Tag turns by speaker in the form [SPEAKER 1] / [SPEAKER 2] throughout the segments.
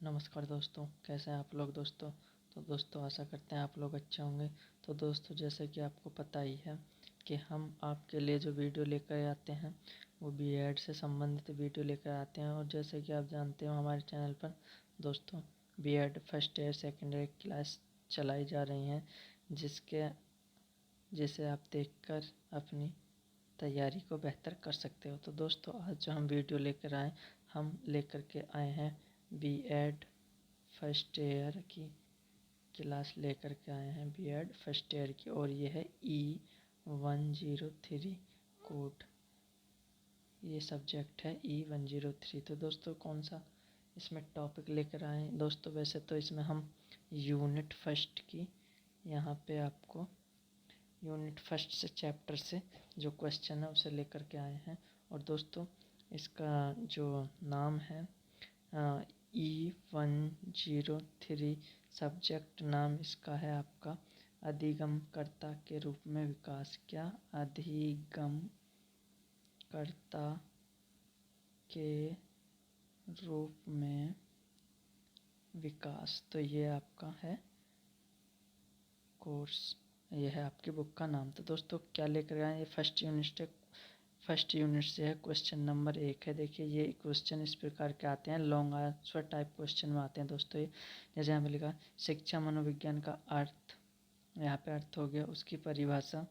[SPEAKER 1] नमस्कार दोस्तों, कैसे हैं आप लोग दोस्तों। तो दोस्तों आशा करते हैं आप लोग अच्छे होंगे। तो दोस्तों जैसे कि आपको पता ही है कि हम आपके लिए जो वीडियो लेकर आते हैं वो बीएड से संबंधित वीडियो लेकर आते हैं। और जैसे कि आप जानते हो हमारे चैनल पर दोस्तों BEd first year second year class चलाई जा रही हैं, जिसे आप देखकर अपनी तैयारी को बेहतर कर सकते हो। तो दोस्तों आज जो हम वीडियो लेकर आए, हम लेकर के आए हैं बीएड फर्स्ट ईयर की क्लास लेकर के आए हैं बीएड फर्स्ट ईयर की। और ये है E103 कोड, ये सब्जेक्ट है E103। तो दोस्तों कौन सा इसमें टॉपिक लेकर आए हैं दोस्तों। वैसे तो इसमें हम यूनिट फर्स्ट की यहाँ पे आपको यूनिट फर्स्ट से चैप्टर से जो क्वेश्चन है उसे लेकर के आए हैं। और दोस्तों इसका जो नाम है E103 सब्जेक्ट नाम इसका है आपका अधिगमकर्ता के रूप में विकास। क्या? अधिगमकर्ता के रूप में विकास। तो ये आपका है कोर्स, ये है आपकी बुक का नाम। तो दोस्तों क्या लेकर आए, ये फर्स्ट यूनिट से है। क्वेश्चन नंबर 1 है। देखिए ये क्वेश्चन इस प्रकार के आते हैं, लॉन्ग आंसर टाइप क्वेश्चन में आते हैं दोस्तों। ये जैसे यहाँ पे लिखा शिक्षा मनोविज्ञान का अर्थ, यहाँ पे अर्थ हो गया, उसकी परिभाषा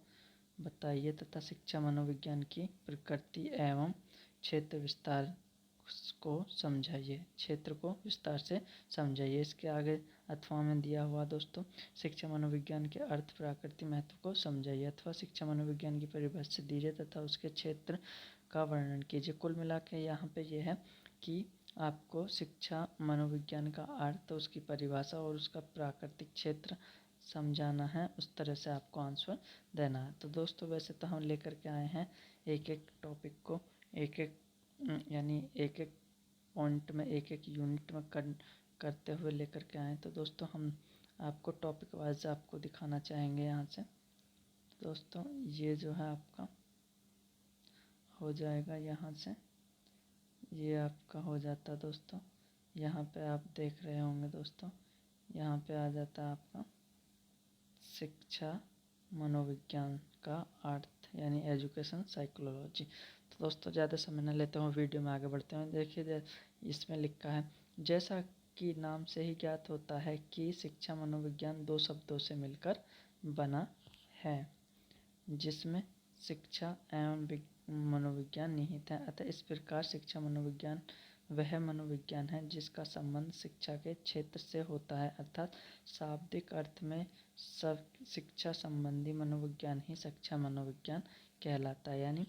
[SPEAKER 1] बताइए तथा शिक्षा मनोविज्ञान की प्रकृति एवं क्षेत्र विस्तार को समझाइए, क्षेत्र को विस्तार से समझाइए। इसके आगे अथवा में दिया हुआ दोस्तों शिक्षा मनोविज्ञान के अर्थ प्रकृति महत्व को समझाइए, अथवा शिक्षा मनोविज्ञान की परिभाषा दीजिए तथा उसके क्षेत्र का वर्णन कीजिए। कुल मिला के यहाँ पे ये है कि आपको शिक्षा मनोविज्ञान का अर्थ, उसकी परिभाषा और उसका प्राकृतिक क्षेत्र समझाना है। उस तरह से आपको आंसर देना है। तो दोस्तों वैसे तो हम लेकर के आए हैं एक एक टॉपिक को एक एक यानी एक एक पॉइंट में एक एक यूनिट में करते हुए लेकर के आए। तो दोस्तों हम आपको टॉपिक वाइज आपको दिखाना चाहेंगे यहाँ से। दोस्तों ये जो है आपका हो जाएगा, यहाँ से ये आपका हो जाता दोस्तों। यहाँ पे आप देख रहे होंगे दोस्तों, यहाँ पे आ जाता आपका शिक्षा मनोविज्ञान का अर्थ यानी एजुकेशन साइकोलॉजी। तो दोस्तों ज़्यादा समय न लेते हुए वीडियो में आगे बढ़ते हैं। देखिए इसमें लिखा है जैसा कि नाम से ही ज्ञात होता है कि शिक्षा मनोविज्ञान दो शब्दों से मिलकर बना है, जिसमें शिक्षा एवं मनोविज्ञान निहित है। अतः इस प्रकार शिक्षा मनोविज्ञान वह मनोविज्ञान है जिसका संबंध शिक्षा के क्षेत्र से होता है, अर्थात शाब्दिक अर्थ में सब शिक्षा संबंधी मनोविज्ञान ही शिक्षा मनोविज्ञान कहलाता है। यानी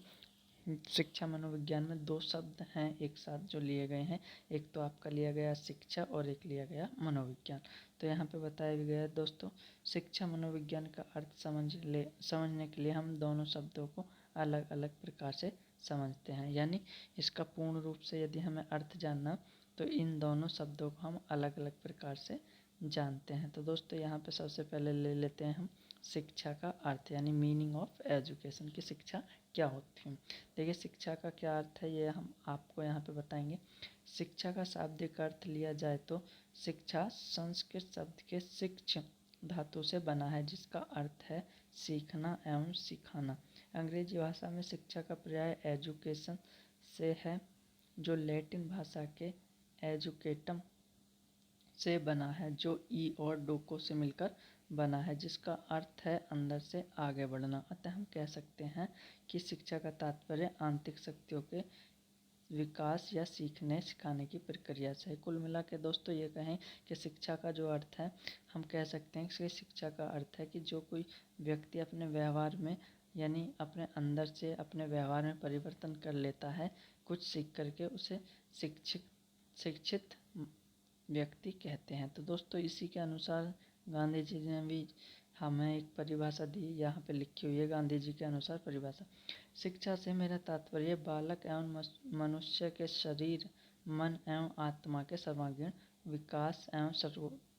[SPEAKER 1] शिक्षा मनोविज्ञान में दो शब्द हैं एक साथ जो लिए गए हैं, एक तो आपका लिया गया शिक्षा और एक लिया गया मनोविज्ञान। तो यहाँ पे बताया गया है दोस्तों शिक्षा मनोविज्ञान का अर्थ समझने के लिए हम दोनों शब्दों को अलग अलग प्रकार से समझते हैं। यानी इसका पूर्ण रूप से यदि हमें अर्थ जानना तो इन दोनों शब्दों को हम अलग अलग प्रकार से जानते हैं। तो दोस्तों यहाँ पे सबसे पहले ले लेते हैं हम शिक्षा का अर्थ यानी मीनिंग ऑफ एजुकेशन की शिक्षा क्या होती है। देखिए शिक्षा का क्या अर्थ है ये हम आपको यहाँ पे बताएंगे। शिक्षा का शाब्दिक अर्थ लिया जाए तो शिक्षा संस्कृत शब्द के शिक्ष धातु से बना है, जिसका अर्थ है सीखना एवं सिखाना। अंग्रेजी भाषा में शिक्षा का पर्याय एजुकेशन से है, जो लैटिन भाषा के एजुकेटम से बना है, जो ई और डोको से मिलकर बना है, जिसका अर्थ है अंदर से आगे बढ़ना। अतः हम कह सकते हैं कि शिक्षा का तात्पर्य आंतरिक शक्तियों के विकास या सीखने सिखाने की प्रक्रिया से है। कुल मिला के दोस्तों ये कहें कि शिक्षा का जो अर्थ है हम कह सकते हैं कि शिक्षा का अर्थ है कि जो कोई व्यक्ति अपने व्यवहार में यानी अपने अंदर से अपने व्यवहार में परिवर्तन कर लेता है कुछ सीख करके, उसे शिक्षित व्यक्ति कहते हैं। तो दोस्तों इसी के अनुसार गांधी जी ने भी हमें एक परिभाषा दी, यहाँ पे लिखी हुई है गांधी जी के अनुसार परिभाषा। शिक्षा से मेरा तात्पर्य बालक एवं मनुष्य के शरीर मन एवं आत्मा के सर्वांगीण विकास एवं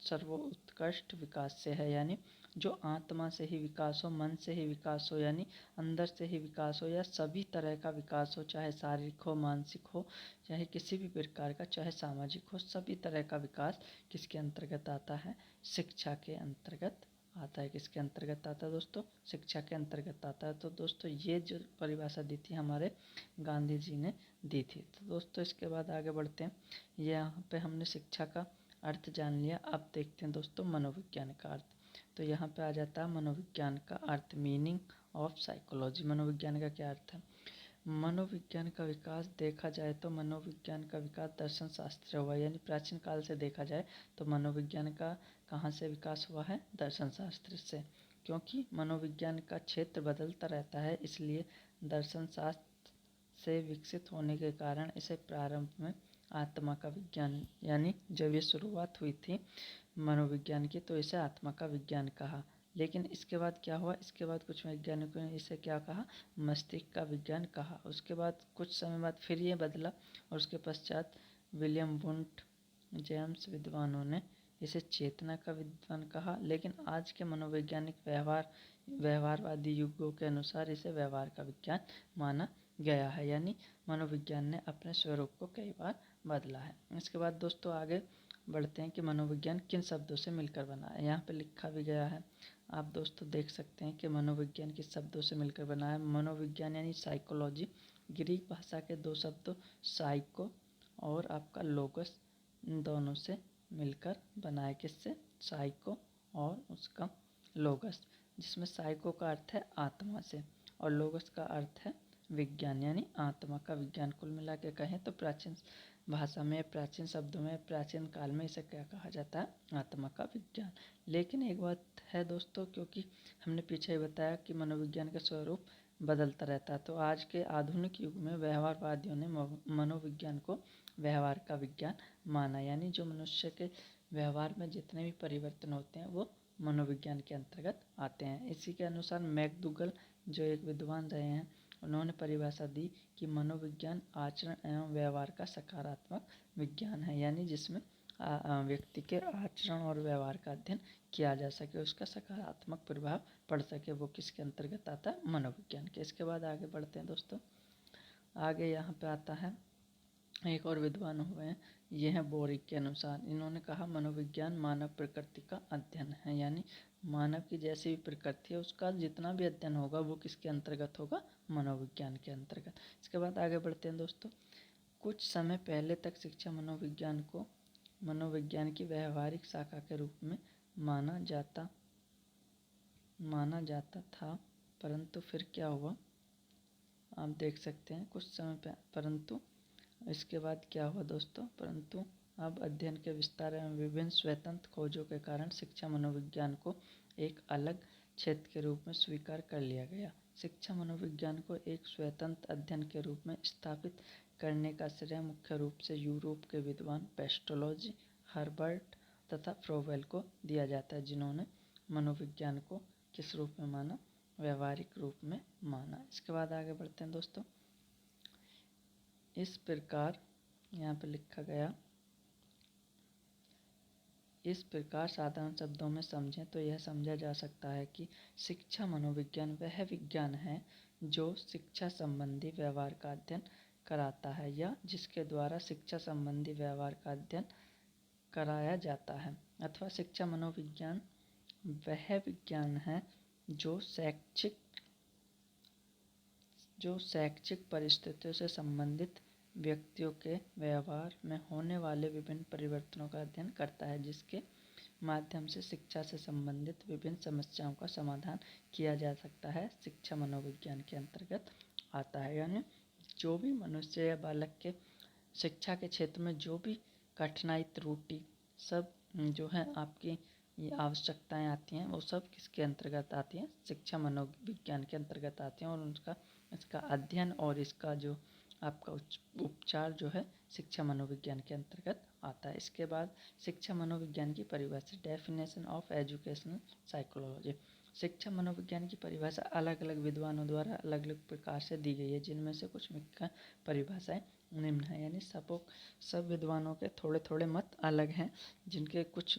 [SPEAKER 1] सर्वोत्कृष्ट विकास से है। यानी जो आत्मा से ही विकास हो, मन से ही विकास हो, यानी अंदर से ही विकास हो, या सभी तरह का विकास हो, चाहे शारीरिक हो, मानसिक हो, चाहे किसी भी प्रकार का, चाहे सामाजिक हो, सभी तरह का विकास किसके अंतर्गत आता है? शिक्षा के अंतर्गत आता है। किसके अंतर्गत आता है दोस्तों? शिक्षा के अंतर्गत आता है। तो दोस्तों ये जो परिभाषा दी थी हमारे गांधी जी ने दी थी। तो दोस्तों इसके बाद आगे बढ़ते हैं। यहाँ पे हमने शिक्षा का अर्थ जान लिया। अब देखते हैं दोस्तों मनोविज्ञान का अर्थ। तो यहाँ पे आ जाता है मनोविज्ञान का अर्थ, मीनिंग ऑफ साइकोलॉजी। मनोविज्ञान का क्या अर्थ है? मनोविज्ञान का विकास देखा जाए तो मनोविज्ञान का विकास दर्शन शास्त्र हुआ, यानी प्राचीन काल से देखा जाए तो मनोविज्ञान का कहाँ से विकास हुआ है? दर्शन शास्त्र से। क्योंकि मनोविज्ञान का क्षेत्र बदलता रहता है, इसलिए दर्शन शास्त्र से विकसित होने के कारण इसे प्रारंभ में आत्मा का विज्ञान, यानी जब ये शुरुआत हुई थी मनोविज्ञान की, तो इसे आत्मा का विज्ञान कहा। लेकिन इसके बाद क्या हुआ? इसके बाद कुछ वैज्ञानिकों ने इसे क्या कहा? मस्तिष्क का विज्ञान कहा। उसके बाद कुछ समय बाद फिर ये बदला और उसके पश्चात विलियम वुंट जेम्स विद्वानों ने इसे चेतना का विज्ञान कहा। लेकिन आज के मनोवैज्ञानिक व्यवहारवादी युगों के अनुसार इसे व्यवहार का विज्ञान माना गया है, यानी मनोविज्ञान ने अपने स्वरूप को कई बार बदला है। इसके बाद दोस्तों आगे बढ़ते हैं कि मनोविज्ञान किन शब्दों से मिलकर बना है। यहाँ पे लिखा भी गया है, आप दोस्तों देख सकते हैं कि मनोविज्ञान किस शब्दों से मिलकर बना है। मनोविज्ञान यानी साइकोलॉजी ग्रीक भाषा के दो शब्दों साइको और आपका लोगस, इन दोनों से मिलकर बना है। किससे? साइको और उसका लोगस, जिसमें साइको का अर्थ है आत्मा से और लोगस का अर्थ है विज्ञान, यानी आत्मा का विज्ञान। कुल मिला के कहें तो प्राचीन भाषा में, प्राचीन शब्दों में, प्राचीन काल में इसे क्या कहा जाता है? आत्मा का विज्ञान। लेकिन एक बात है दोस्तों, क्योंकि हमने पीछे ही बताया कि मनोविज्ञान का स्वरूप बदलता रहता है, तो आज के आधुनिक युग में व्यवहारवादियों ने मनोविज्ञान को व्यवहार का विज्ञान माना, यानी जो मनुष्य के व्यवहार में जितने भी परिवर्तन होते हैं वो मनोविज्ञान के अंतर्गत आते हैं। इसी के अनुसार मैकडूगल जो एक विद्वान रहे हैं, उन्होंने परिभाषा दी कि मनोविज्ञान आचरण एवं व्यवहार का सकारात्मक विज्ञान है, यानी जिसमें व्यक्ति के आचरण और व्यवहार का अध्ययन किया जा सके, उसका सकारात्मक प्रभाव पड़ सके, वो किसके अंतर्गत आता है? मनोविज्ञान के। इसके बाद आगे बढ़ते हैं दोस्तों। आगे यहाँ पे आता है एक और विद्वान हुए हैं, ये हैं बोरिक के अनुसार। इन्होंने कहा मनोविज्ञान मानव प्रकृति का अध्ययन है, यानी मानव की जैसी भी प्रकृति है उसका जितना भी अध्ययन होगा वो किसके अंतर्गत होगा? मनोविज्ञान के अंतर्गत। इसके बाद आगे बढ़ते हैं दोस्तों। कुछ समय पहले तक शिक्षा मनोविज्ञान को मनोविज्ञान की व्यवहारिक शाखा के रूप में माना जाता था, परंतु फिर क्या हुआ आप देख सकते हैं कुछ समय परंतु इसके बाद क्या हुआ दोस्तों? परंतु अब अध्ययन के विस्तार एवं विभिन्न स्वतंत्र खोजों के कारण शिक्षा मनोविज्ञान को एक अलग क्षेत्र के रूप में स्वीकार कर लिया गया। शिक्षा मनोविज्ञान को एक स्वतंत्र अध्ययन के रूप में स्थापित करने का श्रेय मुख्य रूप से यूरोप के विद्वान पेस्टोलॉजी, हर्बर्ट तथा फ्रोवेल को दिया जाता है, जिन्होंने मनोविज्ञान को किस रूप में माना? व्यवहारिक रूप में माना। इसके बाद आगे बढ़ते हैं दोस्तों। इस प्रकार यहाँ पे लिखा गया, इस प्रकार साधारण शब्दों में समझें तो यह समझा जा सकता है कि शिक्षा मनोविज्ञान वह विज्ञान है जो शिक्षा संबंधी व्यवहार का अध्ययन कराता है या जिसके द्वारा शिक्षा संबंधी व्यवहार का अध्ययन कराया जाता है, अथवा शिक्षा मनोविज्ञान वह विज्ञान है जो शैक्षिक परिस्थितियों से संबंधित व्यक्तियों के व्यवहार में होने वाले विभिन्न परिवर्तनों का अध्ययन करता है, जिसके माध्यम से शिक्षा से संबंधित विभिन्न समस्याओं का समाधान किया जा सकता है, शिक्षा मनोविज्ञान के अंतर्गत आता है। यानी जो भी मनुष्य या बालक के शिक्षा के क्षेत्र में जो भी कठिनाई, त्रुटि सब जो है आपकी ये आवश्यकताएं आती हैं, वो सब किसके अंतर्गत आती हैं? शिक्षा मनोविज्ञान के अंतर्गत आती हैं, और इसका अध्ययन और इसका जो आपका उपचार जो है शिक्षा मनोविज्ञान के अंतर्गत आता है। इसके बाद शिक्षा मनोविज्ञान की परिभाषा, डेफिनेशन ऑफ एजुकेशनल साइकोलॉजी। शिक्षा मनोविज्ञान की परिभाषा अलग अलग विद्वानों द्वारा अलग अलग प्रकार से दी गई है, जिनमें से कुछ मुख्य परिभाषाएं निम्न है, यानी सब विद्वानों के थोड़े थोड़े मत अलग हैं, जिनके कुछ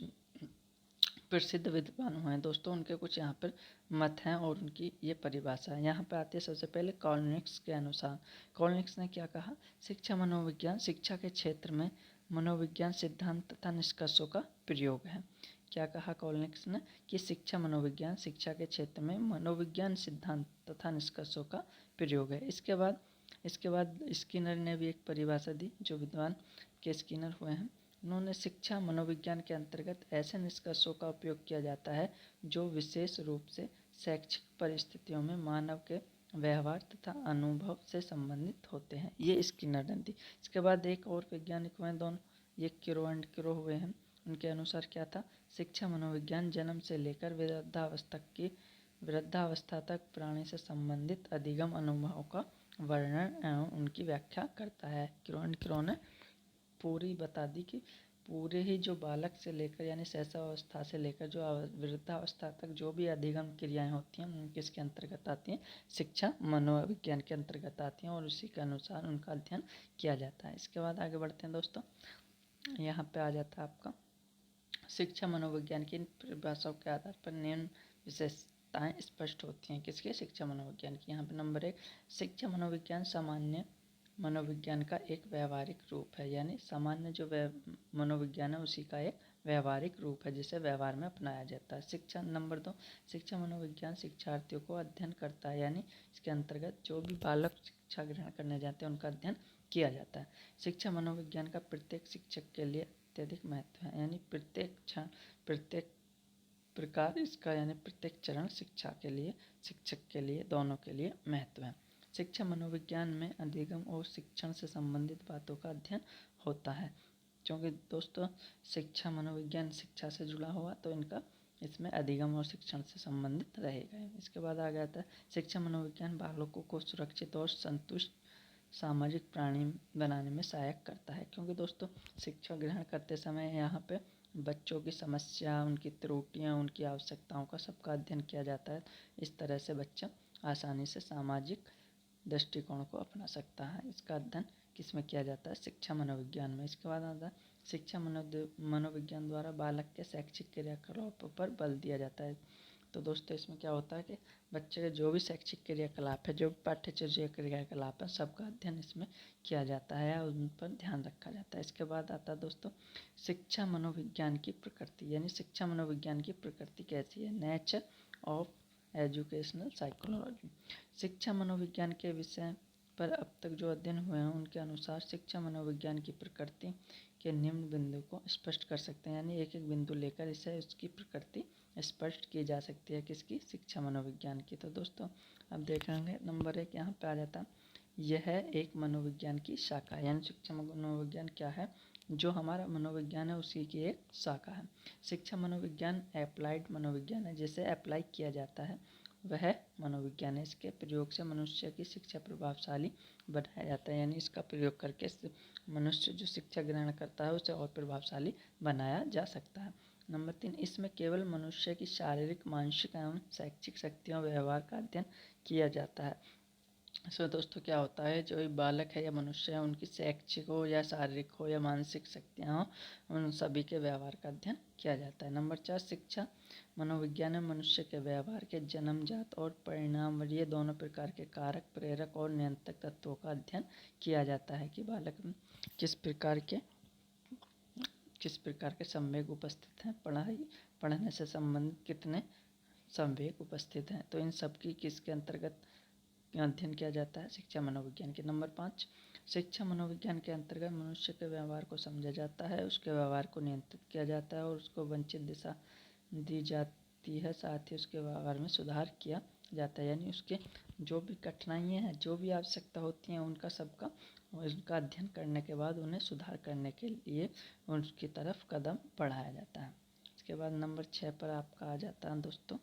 [SPEAKER 1] प्रसिद्ध विद्वान हुए हैं दोस्तों, उनके कुछ यहाँ पर मत हैं और उनकी ये परिभाषा है। यहाँ पर आती है सबसे पहले कॉलनिक्स के अनुसार। कॉलनिक्स ने क्या कहा, शिक्षा मनोविज्ञान शिक्षा के क्षेत्र में मनोविज्ञान सिद्धांत तथा निष्कर्षों का प्रयोग है। क्या कहा कॉलनिक्स ने कि शिक्षा मनोविज्ञान शिक्षा के क्षेत्र में मनोविज्ञान सिद्धांत तथा निष्कर्षों का प्रयोग है। इसके बाद स्किनर ने भी एक परिभाषा दी, जो विद्वान के स्किनर हुए हैं। उन्होंने शिक्षा मनोविज्ञान के अंतर्गत ऐसे निष्कर्षों का उपयोग किया जाता है जो विशेष रूप से शैक्षिक परिस्थितियों में मानव के व्यवहार तथा अनुभव से संबंधित होते हैं। ये स्किनर ने दी। इसके बाद एक और वैज्ञानिक हुए, दोनों ये किरो एंड किरो हुए हैं। उनके अनुसार क्या था, शिक्षा मनोविज्ञान जन्म से लेकर वृद्धावस्था तक प्राणी से संबंधित अधिगम अनुभवों का वर्णन एवं उनकी व्याख्या करता है। किरो एंड किरो ने पूरी बता दी कि पूरे ही जो बालक से लेकर यानी शैशवावस्था से लेकर जो वृद्धावस्था तक जो भी अधिगम क्रियाएं होती हैं उनके इसके अंतर्गत आती हैं, शिक्षा मनोविज्ञान के अंतर्गत आती हैं और उसी के अनुसार उनका अध्ययन किया जाता है। इसके बाद आगे बढ़ते हैं दोस्तों, यहाँ पे आ जाता है आपका शिक्षा मनोविज्ञान की परिभाषाओं के आधार पर निम्न विशेषताएं स्पष्ट होती हैं। किसके, शिक्षा मनोविज्ञान की। यहाँ पे नंबर 1, शिक्षा मनोविज्ञान सामान्य मनोविज्ञान का एक व्यवहारिक रूप है, यानी सामान्य जो मनोविज्ञान है उसी का एक व्यवहारिक रूप है जिसे व्यवहार में अपनाया जाता है। शिक्षा नंबर 2, शिक्षा मनोविज्ञान शिक्षार्थियों को अध्ययन करता है, यानी इसके अंतर्गत जो भी बालक शिक्षा ग्रहण करने जाते हैं उनका अध्ययन किया जाता है। शिक्षा मनोविज्ञान का प्रत्येक शिक्षक के लिए अत्यधिक महत्व है, यानी प्रत्येक प्रकार इसका यानी प्रत्येक चरण शिक्षा के लिए, शिक्षक के लिए, दोनों के लिए महत्व है। शिक्षा मनोविज्ञान में अधिगम और शिक्षण से संबंधित बातों का अध्ययन होता है, क्योंकि दोस्तों शिक्षा मनोविज्ञान शिक्षा से जुड़ा हुआ तो इनका इसमें अधिगम और शिक्षण से संबंधित रहेगा। इसके बाद आ जाता है शिक्षा मनोविज्ञान बालकों को सुरक्षित और संतुष्ट सामाजिक प्राणी बनाने में सहायक करता है, क्योंकि दोस्तों शिक्षा ग्रहण करते समय यहाँ पे बच्चों की समस्या, उनकी त्रुटियाँ, उनकी आवश्यकताओं का सबका अध्ययन किया जाता है। इस तरह से बच्चा आसानी से सामाजिक दृष्टिकोण को अपना सकता है। इसका अध्ययन किस में किया जाता है, शिक्षा मनोविज्ञान में। इसके बाद आता है शिक्षा मनोविज्ञान द्वारा बालक के शैक्षिक क्रियाकलापों पर बल दिया जाता है। तो दोस्तों इसमें क्या होता है कि बच्चे के जो भी शैक्षिक क्रियाकलाप है, जो भी पाठ्यचर्या क्रियाकलाप है, सबका अध्ययन इसमें किया जाता है और उन पर ध्यान रखा जाता है। इसके बाद आता है दोस्तों शिक्षा मनोविज्ञान की प्रकृति, यानी शिक्षा मनोविज्ञान की प्रकृति कैसी है, नेचर ऑफ एजुकेशनल साइकोलॉजी। शिक्षा मनोविज्ञान के विषय पर अब तक जो अध्ययन हुए हैं उनके अनुसार शिक्षा मनोविज्ञान की प्रकृति के निम्न बिंदु को स्पष्ट कर सकते हैं, यानी एक एक बिंदु लेकर इसे उसकी प्रकृति स्पष्ट की जा सकती है, किसकी, शिक्षा मनोविज्ञान की। तो दोस्तों अब देखेंगे नंबर 1 यहाँ पे आ जाता, यह है एक मनोविज्ञान की शाखा, यानी शिक्षा मनोविज्ञान क्या है, जो हमारा मनोविज्ञान है उसी की एक शाखा है। शिक्षा मनोविज्ञान अप्लाइड मनोविज्ञान है, जिसे अप्लाई किया जाता है वह मनोविज्ञान है। इसके प्रयोग से मनुष्य की शिक्षा प्रभावशाली बनाया जाता है, यानी इसका प्रयोग करके मनुष्य जो शिक्षा ग्रहण करता है उसे और प्रभावशाली बनाया जा सकता है। नंबर 3, इसमें केवल मनुष्य की शारीरिक, मानसिक एवं शैक्षिक शक्तियों व्यवहार का अध्ययन किया जाता है। इसमें दोस्तों क्या होता है, जो भी बालक है या मनुष्य है उनकी शैक्षिक हो या शारीरिक हो या मानसिक शक्तियाँ हो, उन सभी के व्यवहार का अध्ययन किया जाता है। नंबर 4, शिक्षा मनोविज्ञान में मनुष्य के व्यवहार के जन्मजात और परिणाम ये दोनों प्रकार के कारक, प्रेरक और नियंत्रक तत्वों का अध्ययन किया जाता है कि बालक में किस प्रकार के संवेग उपस्थित हैं, पढ़ने से संबंधित कितने संवेग उपस्थित हैं। तो इन सब की किसके अंतर्गत अध्ययन किया जाता है, शिक्षा मनोविज्ञान के। नंबर 5, शिक्षा मनोविज्ञान के अंतर्गत मनुष्य के व्यवहार को समझा जाता है, उसके व्यवहार को नियंत्रित किया जाता है और उसको वांछित दिशा दी जाती है, साथ ही उसके व्यवहार में सुधार किया जाता है, यानी उसके जो भी कठिनाइयाँ हैं, जो भी आवश्यकता होती हैं, उनका अध्ययन करने के बाद उन्हें सुधार करने के लिए उनकी तरफ कदम बढ़ाया जाता है। इसके बाद नंबर 6 पर आपका आ जाता है दोस्तों,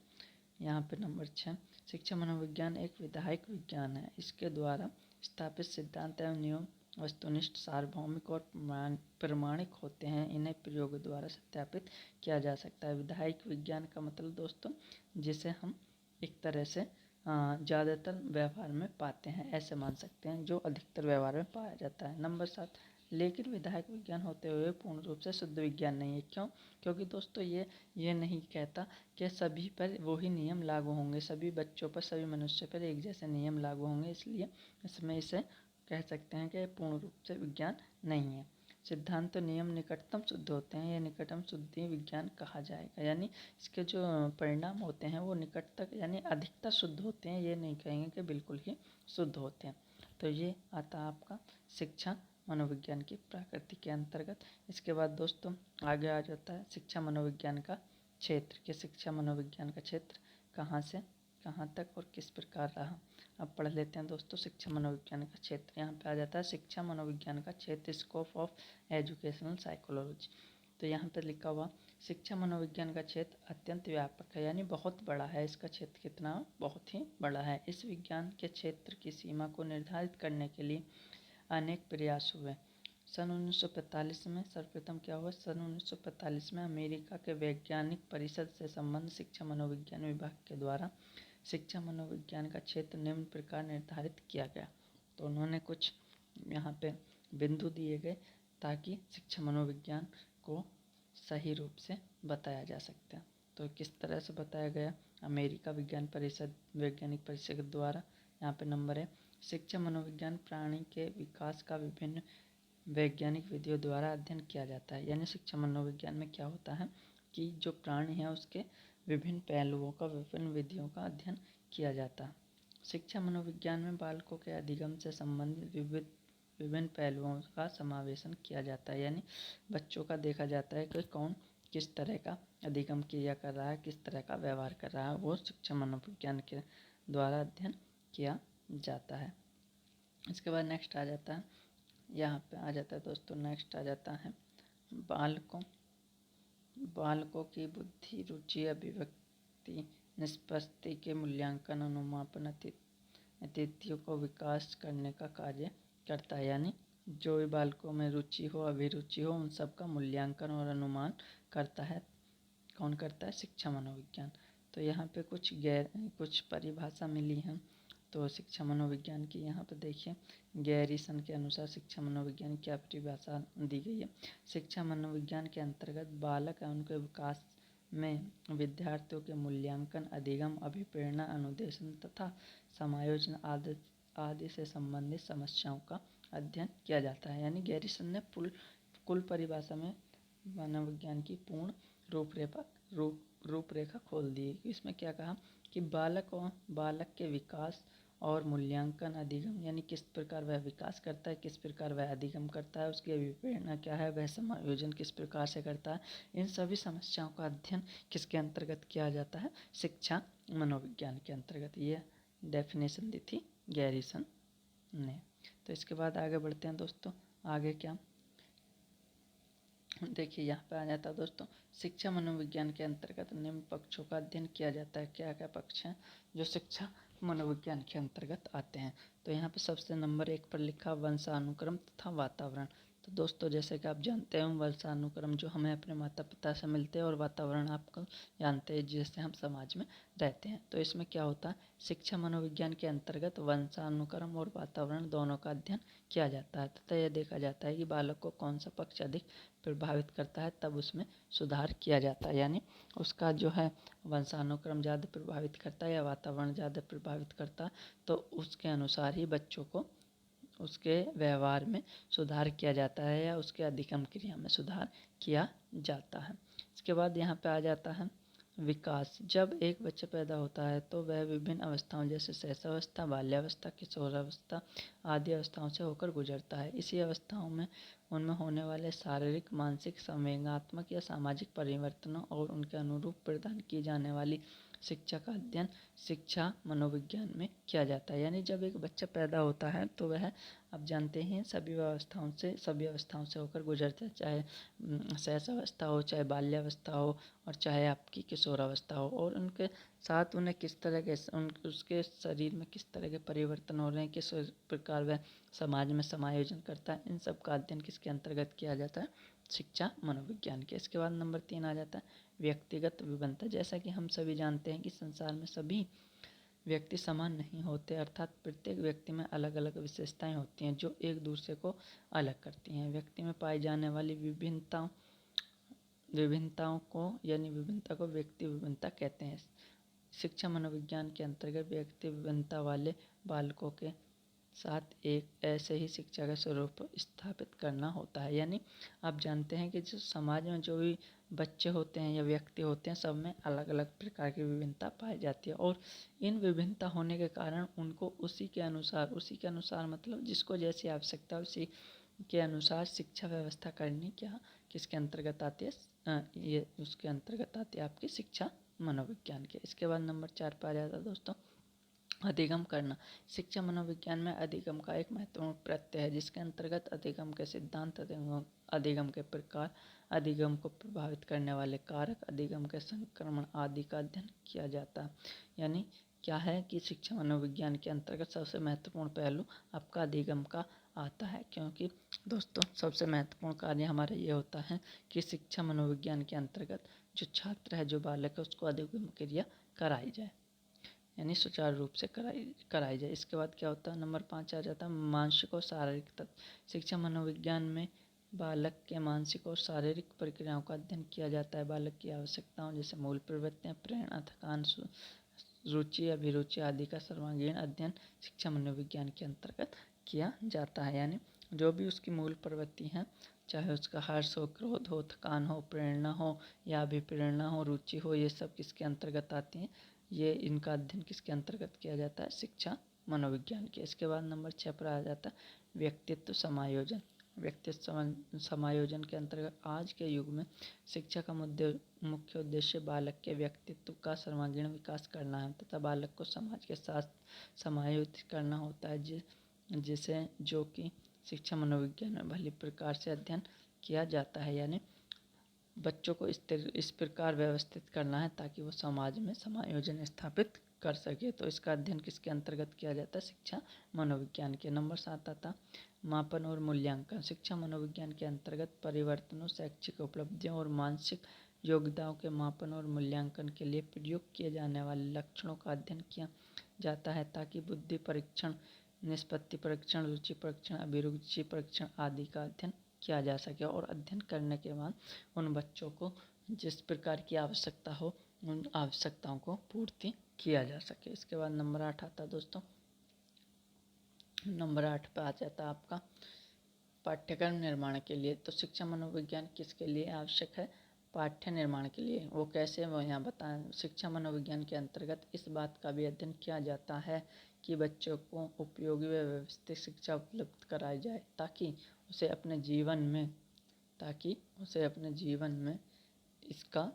[SPEAKER 1] यहाँ पे नंबर 6, शिक्षा मनोविज्ञान एक विधायक विज्ञान है। इसके द्वारा स्थापित सिद्धांत एवं नियम वस्तुनिष्ठ, सार्वभौमिक और प्रमाणिक होते हैं। इन्हें प्रयोग द्वारा सत्यापित किया जा सकता है। विधायक विज्ञान का मतलब दोस्तों जिसे हम एक तरह से ज़्यादातर व्यवहार में पाते हैं, ऐसे मान सकते हैं, जो अधिकतर व्यवहार में पाया जाता है। नंबर 7, लेकिन विधायक विज्ञान होते हुए पूर्ण रूप से शुद्ध विज्ञान नहीं है। क्यों? क्योंकि दोस्तों ये नहीं कहता कि सभी पर वही नियम लागू होंगे, सभी बच्चों पर, सभी मनुष्य पर एक जैसे नियम लागू होंगे, इसलिए इसमें इसे कह सकते हैं कि पूर्ण रूप से विज्ञान नहीं है। सिद्धांत तो नियम निकटतम शुद्ध होते हैं, ये निकटतम शुद्धि विज्ञान कहा जाएगा, यानी इसके जो परिणाम होते हैं वो निकटतक यानी अधिकतर शुद्ध होते हैं, ये नहीं कहेंगे कि बिल्कुल ही शुद्ध होते हैं। तो ये आता है आपका शिक्षा मनोविज्ञान की प्रकृति के अंतर्गत। इसके बाद दोस्तों आगे आ जाता है शिक्षा मनोविज्ञान का क्षेत्र, कि शिक्षा मनोविज्ञान का क्षेत्र कहाँ से कहाँ तक और किस प्रकार रहा। अब पढ़ लेते हैं दोस्तों शिक्षा मनोविज्ञान का क्षेत्र। यहाँ पे आ जाता है शिक्षा मनोविज्ञान का क्षेत्र, स्कोप ऑफ एजुकेशनल साइकोलॉजी। तो यहाँ पे लिखा हुआ शिक्षा मनोविज्ञान का क्षेत्र अत्यंत व्यापक है, यानी बहुत बड़ा है। इसका क्षेत्र कितना? बहुत ही बड़ा है। इस विज्ञान के क्षेत्र की सीमा को निर्धारित करने के लिए अनेक प्रयास हुए। सन 1945 में सर्वप्रथम क्या हुआ? सन 1945 में अमेरिका के वैज्ञानिक परिषद से संबंध शिक्षा मनोविज्ञान विभाग के द्वारा शिक्षा मनोविज्ञान का क्षेत्र निम्न प्रकार निर्धारित किया गया। तो उन्होंने कुछ यहाँ पे बिंदु दिए गए ताकि शिक्षा मनोविज्ञान को सही रूप से बताया जा सकता है। तो किस तरह से बताया गया? अमेरिका वैज्ञानिक परिषद द्वारा यहाँ पे नंबर है, शिक्षा मनोविज्ञान प्राणी के विकास का विभिन्न वैज्ञानिक विधियों द्वारा अध्ययन किया जाता है। यानी शिक्षा मनोविज्ञान में क्या होता है कि जो प्राणी है उसके विभिन्न पहलुओं का, विभिन्न विधियों का अध्ययन किया जाता है। शिक्षा मनोविज्ञान में बालकों के अधिगम से संबंधित विभिन्न पहलुओं का समावेशन किया जाता है, यानी बच्चों का देखा जाता है कि कौन किस तरह का अधिगम क्रिया कर रहा है, किस तरह का व्यवहार कर रहा है, वो शिक्षा मनोविज्ञान के द्वारा अध्ययन किया जाता है। इसके बाद नेक्स्ट आ जाता है, यहाँ पे आ जाता है दोस्तों, नेक्स्ट आ जाता है बालकों की बुद्धि, रुचि, अभिव्यक्ति, निष्पत्ति के मूल्यांकन, अनुमापन, अतिथियों को विकास करने का कार्य करता है। यानी जो भी बालकों में रुचि हो, अभिरुचि हो, उन सब का मूल्यांकन और अनुमान करता है। कौन करता है? शिक्षा मनोविज्ञान। तो यहाँ पे कुछ परिभाषा मिली है। तो शिक्षा मनोविज्ञान की यहाँ पे देखिए, गैरिसन के अनुसार शिक्षा मनोविज्ञान की क्या परिभाषा दी गई है। शिक्षा मनोविज्ञान के अंतर्गत बालक एवं उनके विकास में विद्यार्थियों के मूल्यांकन, अधिगम, अभिप्रेरणा, अनुदेशन तथा समायोजन आदि से संबंधित समस्याओं का अध्ययन किया जाता है। यानी गैरिसन ने कुल परिभाषा में मनोविज्ञान की पूर्ण रूपरेखा खोल दी। इसमें क्या कहा कि बालक के विकास और मूल्यांकन, अधिगम, यानी किस प्रकार वह विकास करता है, किस प्रकार वह अधिगम करता है, उसकी अभिप्रेरणा क्या है, वह समायोजन किस प्रकार से करता है, इन सभी समस्याओं का अध्ययन किसके अंतर्गत किया जाता है? शिक्षा मनोविज्ञान के अंतर्गत। ये डेफिनेशन दी थी गैरिसन ने। तो इसके बाद आगे बढ़ते हैं दोस्तों। आगे क्या देखिए, यहाँ पे आ जाता है दोस्तों, शिक्षा मनोविज्ञान के अंतर्गत निम्न पक्षों का अध्ययन किया जाता है। क्या क्या पक्ष हैं जो शिक्षा मनोविज्ञान के अंतर्गत आते हैं? तो यहाँ पे सबसे नंबर 1 पर लिखा वंशानुक्रम तथा वातावरण। तो दोस्तों जैसे कि आप जानते हैं, वंशानुक्रम जो हमें अपने माता पिता से मिलते हैं, और वातावरण आपको जानते हैं जिससे हम समाज में रहते हैं। तो इसमें क्या होता है, शिक्षा मनोविज्ञान के अंतर्गत वंशानुक्रम और वातावरण दोनों का अध्ययन किया जाता है तथा यह देखा जाता है कि बालक को कौन सा पक्ष अधिक प्रभावित करता है, तब उसमें सुधार किया जाता है। यानी उसका जो है वंशानुक्रम ज़्यादा प्रभावित करता है या वातावरण ज़्यादा प्रभावित करता है, तो उसके अनुसार ही बच्चों को उसके व्यवहार में सुधार किया जाता है या उसके अधिगम क्रिया में सुधार किया जाता है। इसके बाद यहाँ पे आ जाता है विकास। जब एक बच्चा पैदा होता है तो वह विभिन्न अवस्थाओं जैसे शैशवावस्था, बाल्यावस्था, किशोरावस्था आदि अवस्थाओं से होकर गुजरता है। इसी अवस्थाओं में उनमें होने वाले शारीरिक, मानसिक, संवेगात्मक या सामाजिक परिवर्तनों और उनके अनुरूप प्रदान की जाने वाली शिक्षा का अध्ययन शिक्षा मनोविज्ञान में किया जाता है। यानी जब एक बच्चा पैदा होता है तो वह, आप जानते हैं, सभी अवस्थाओं से होकर गुजरता है, चाहे शैशवावस्था हो, चाहे बाल्यावस्था हो, और चाहे आपकी किशोरावस्था हो, और उनके साथ उन्हें किस तरह के उसके शरीर में किस तरह के परिवर्तन हो रहे हैं, किस प्रकार वह समाज में समायोजन करता है, इन सब का अध्ययन किसके अंतर्गत किया जाता है? शिक्षा मनोविज्ञान के। इसके बाद नंबर 3 आ जाता है व्यक्तिगत विभिन्नता। जैसा कि हम सभी जानते हैं कि संसार में सभी व्यक्ति समान नहीं होते, अर्थात प्रत्येक व्यक्ति में अलग अलग विशेषताएं होती हैं जो एक दूसरे को अलग करती हैं। व्यक्ति में पाई जाने वाली विभिन्नताओं को यानी विभिन्नता को व्यक्ति विभिन्नता कहते हैं। शिक्षा मनोविज्ञान के अंतर्गत व्यक्ति विभिन्नता वाले बालकों के साथ एक ऐसे ही शिक्षा का स्वरूप स्थापित करना होता है। यानी आप जानते हैं कि जो समाज में जो भी बच्चे होते हैं या व्यक्ति होते हैं, सब में अलग अलग प्रकार की विभिन्नता पाई जाती है और इन विभिन्नता होने के कारण उनको उसी के अनुसार मतलब जिसको जैसी आवश्यकता उसी के अनुसार शिक्षा व्यवस्था करनी क्या किसके अंतर्गत आती है, ये उसके अंतर्गत आती है आपकी शिक्षा मनोविज्ञान के। इसके बाद नंबर 4 पर आ जाता है दोस्तों अधिगम करना। शिक्षा मनोविज्ञान में अधिगम का एक महत्वपूर्ण प्रत्यय है जिसके अंतर्गत अधिगम के सिद्धांत, अधिगम के प्रकार, अधिगम को प्रभावित करने वाले कारक, अधिगम के संक्रमण आदि का अध्ययन किया जाता है। यानी क्या है कि शिक्षा मनोविज्ञान के अंतर्गत सबसे महत्वपूर्ण पहलू आपका अधिगम का आता है, क्योंकि दोस्तों सबसे महत्वपूर्ण कार्य हमारा ये होता है कि शिक्षा मनोविज्ञान के अंतर्गत जो छात्र है, जो बालक है, उसको अधिगम क्रिया कराई जाए, यानी सुचारू रूप से कराई जाए। इसके बाद क्या होता है, नंबर 5 आ जाता है मानसिक और शारीरिक तत्व। शिक्षा मनोविज्ञान में बालक के मानसिक और शारीरिक प्रक्रियाओं का अध्ययन किया जाता है। बालक की आवश्यकताओं जैसे मूल प्रवृत्तियाँ, प्रेरणा, थकान, रुचि, अभिरुचि आदि का सर्वांगीण अध्ययन शिक्षा मनोविज्ञान के अंतर्गत किया जाता है। यानी जो भी उसकी मूल प्रवृत्ति हैं, चाहे उसका हर्ष हो, क्रोध हो, थकान हो, प्रेरणा हो या अभिप्रेरणा हो, रुचि हो, ये सब किसके अंतर्गत आती हैं, ये इनका अध्ययन किसके अंतर्गत किया जाता है, शिक्षा मनोविज्ञान के। इसके बाद नंबर 6 पर आ जाता है व्यक्तित्व समायोजन। व्यक्तित्व समायोजन के अंतर्गत आज के युग में शिक्षा का मुख्य उद्देश्य बालक के व्यक्तित्व का सर्वांगीण विकास करना है तथा बालक को समाज के साथ समायोजित करना होता है, जिसे जो कि शिक्षा मनोविज्ञान में भली प्रकार से अध्ययन किया जाता है। यानी बच्चों को इस प्रकार व्यवस्थित करना है ताकि वो समाज में समायोजन स्थापित कर सके। तो इसका अध्ययन किसके अंतर्गत किया जाता है, शिक्षा मनोविज्ञान के। नंबर 7 आता मापन और मूल्यांकन। शिक्षा मनोविज्ञान के अंतर्गत परिवर्तनों, शैक्षिक उपलब्धियों और मानसिक योग्यताओं के मापन और मूल्यांकन के लिए प्रयोग किए जाने वाले लक्षणों का अध्ययन किया जाता है ताकि बुद्धि परीक्षण, निष्पत्ति परीक्षण, रुचि परीक्षण, अभिरुचि परीक्षण आदि का अध्ययन किया जा सके और अध्ययन करने के बाद उन बच्चों को जिस प्रकार की आवश्यकता हो उन आवश्यकताओं को पूर्ति किया जा सके। इसके बाद नंबर 8 आता है दोस्तों, नंबर 8 पे आ जाता है आपका पाठ्यक्रम निर्माण के लिए। तो शिक्षा मनोविज्ञान किसके लिए आवश्यक है, पाठ्य निर्माण के लिए। वो कैसे, वो यहाँ बताएं। शिक्षा मनोविज्ञान के अंतर्गत इस बात का भी अध्ययन किया जाता है कि बच्चों को उपयोगी व व्यवस्थित शिक्षा उपलब्ध कराई जाए ताकि उसे अपने जीवन में इसका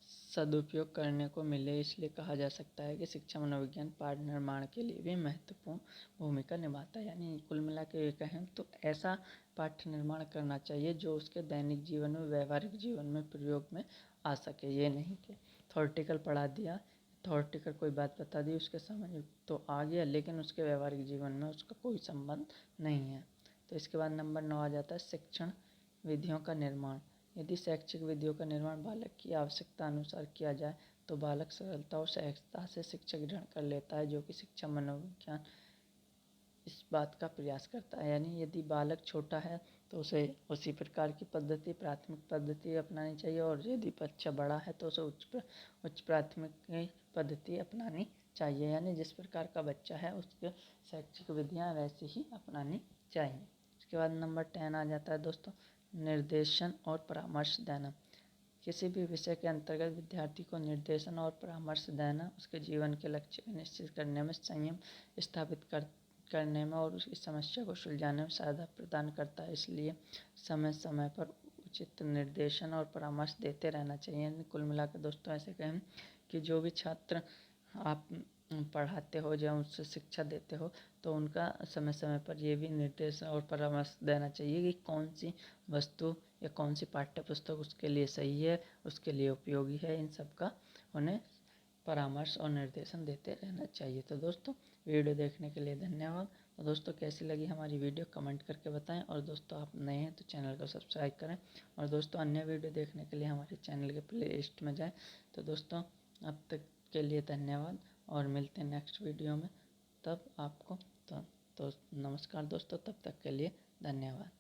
[SPEAKER 1] सदुपयोग करने को मिले। इसलिए कहा जा सकता है कि शिक्षा मनोविज्ञान पाठ निर्माण के लिए भी महत्वपूर्ण भूमिका निभाता है। यानी कुल मिला के कहें तो ऐसा पाठ्य निर्माण करना चाहिए जो उसके दैनिक जीवन में, व्यवहारिक जीवन में प्रयोग में आ सके। ये नहीं कि थ्योरेटिकल पढ़ा दिया, थ्योरेटिकल कोई बात बता दी, उसके समझ तो आ गया लेकिन उसके व्यवहारिक जीवन में उसका कोई संबंध नहीं है। तो इसके बाद नंबर 9 आ जाता है शिक्षण विधियों का निर्माण। यदि शैक्षिक विधियों का निर्माण बालक की आवश्यकता अनुसार किया जाए तो बालक सरलता और सहजता से शिक्षा ग्रहण कर लेता है, जो कि शिक्षा मनोविज्ञान इस बात का प्रयास करता है। यानी यदि बालक छोटा है तो उसे उसी प्रकार की पद्धति, प्राथमिक पद्धति अपनानी चाहिए और यदि बच्चा बड़ा है तो उसे उच्च प्राथमिक पद्धति अपनानी चाहिए। यानी जिस प्रकार का बच्चा है उसके शैक्षिक विधियाँ वैसी ही अपनानी चाहिए। इसके बाद नंबर 10 आ जाता है दोस्तों निर्देशन और परामर्श देना। किसी भी विषय के अंतर्गत विद्यार्थी को निर्देशन और परामर्श देना उसके जीवन के लक्ष्य को निश्चित करने में, संयम स्थापित करने में और उसकी समस्या को सुलझाने में सहायता प्रदान करता है। इसलिए समय समय पर उचित निर्देशन और परामर्श देते रहना चाहिए। कुल मिलाकर दोस्तों ऐसे कहें कि जो भी छात्र आप पढ़ाते हो या उनसे शिक्षा देते हो तो उनका समय समय पर ये भी निर्देश और परामर्श देना चाहिए कि कौन सी वस्तु या कौन सी पाठ्य पुस्तक उसके लिए सही है, उसके लिए उपयोगी है। इन सब का उन्हें परामर्श और निर्देशन देते रहना चाहिए। तो दोस्तों वीडियो देखने के लिए धन्यवाद। तो दोस्तों कैसी लगी हमारी वीडियो कमेंट करके बताएं और दोस्तों आप नए हैं तो चैनल को सब्सक्राइब करें और दोस्तों अन्य वीडियो देखने के लिए हमारे चैनल के प्ले लिस्ट में जाएँ। तो दोस्तों अब तक के लिए धन्यवाद और मिलते हैं नेक्स्ट वीडियो में। तब आपको तो नमस्कार दोस्तों, तब तक के लिए धन्यवाद।